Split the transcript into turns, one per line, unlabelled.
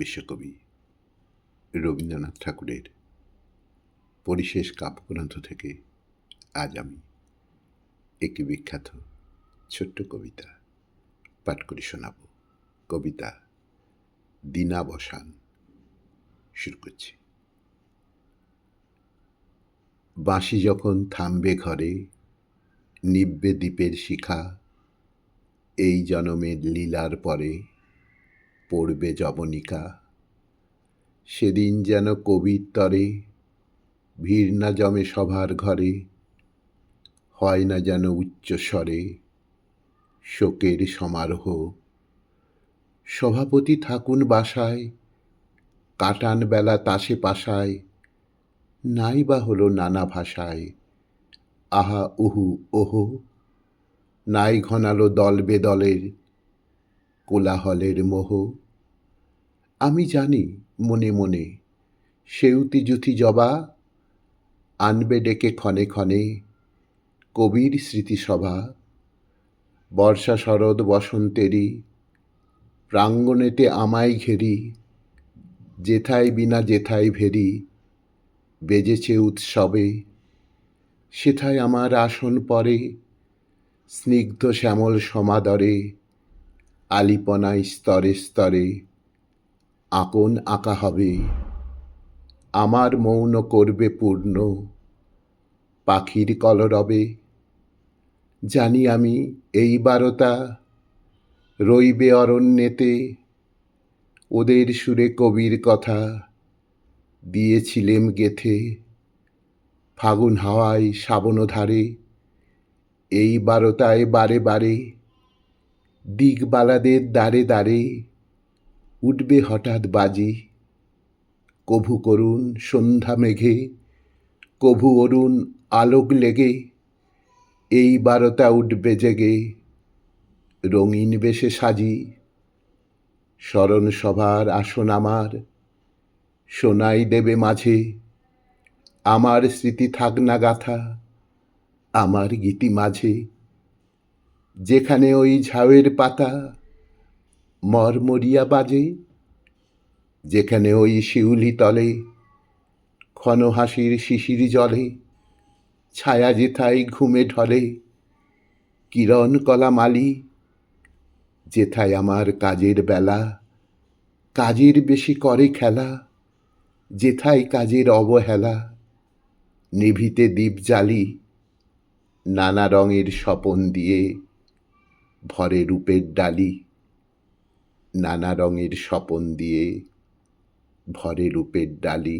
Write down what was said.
বিশ্বকবি রবীন্দ্রনাথ ঠাকুরের পরিশেষ কাব্যগ্রন্থ থেকে আজ আমি একটি বিখ্যাত ছোট্ট কবিতা পাঠ করে শোনাব। কবিতা দীনাবসান। শুরু করছি। বাঁশি যখন থামবে ঘরে, নিববে দ্বীপের শিখা, এই জনমের লীলার পরে পড়বে যবনিকা। সেদিন যেন কবির তরে ভিড় না জমে সভার ঘরে, হয় না যেন উচ্চস্বরে শোকের সমারোহ। সভাপতি থাকুন বাসায়, কাটান বেলা তাসে পাশায়, নাই বা হলো নানা ভাষায় আহা উহু ওহো। নাই ঘনালো দল বেদলের কোলাহলের মোহ। আমি জানি মনে মনে সেউতি জুথি জবা আনবে ডেকে ক্ষণে ক্ষণে কবির স্মৃতিসভা। বর্ষা শরৎ বসন্তেরই প্রাঙ্গণেতে আমায় ঘেরি, যেথায় বিনা যেথায় ভেরি বেজেছে উৎসবে। সেথায় আমার আসন পরে স্নিগ্ধ শ্যামল সমাদরে, আলিপনায় স্তরে স্তরে আকন আঁকা হবে। আমার মৌন করবে পূর্ণ পাখির কলরবে। জানি আমি এই বারতা রইবে অরণ্যেতে, ওদের সুরে কবির কথা দিয়েছিলেম গেথে। ফাগুন হাওয়ায় শ্রাবণ ধারে এই বারতায় বারে বারে, দিগবালাদের দ্বারে দ্বারে উঠবে হঠাৎ বাজি। কভু করুণ সন্ধ্যা মেঘে, কভু অরুণ আলোক লেগে, এই বারতা উঠবে জেগে রঙিন বেশে সাজি। স্মরণ সভার আসন আমার শোনাই দেবে মাঝে, আমার স্মৃতি থাক না গাথা আমার গীতি মাঝে। যেখানে ওই ঝাউয়ের পাতা মরমরিয়া বাজে, যেখানে ওই শিউলি তলে ক্ষণ হাসির শিশির জলে, ছায়া যেথায় ঘুমে ঢলে কিরণ কলা মালি। যেথায় আমার কাজের বেলা কাজের বেশি করে খেলা, যেথায় কাজের অবহেলা নিভিতে দ্বীপ জ্বালি। নানা রঙের স্বপন দিয়ে ভরে রূপের ডালি, নানা রঙের স্বপন দিয়ে ভরে রূপের ডালি।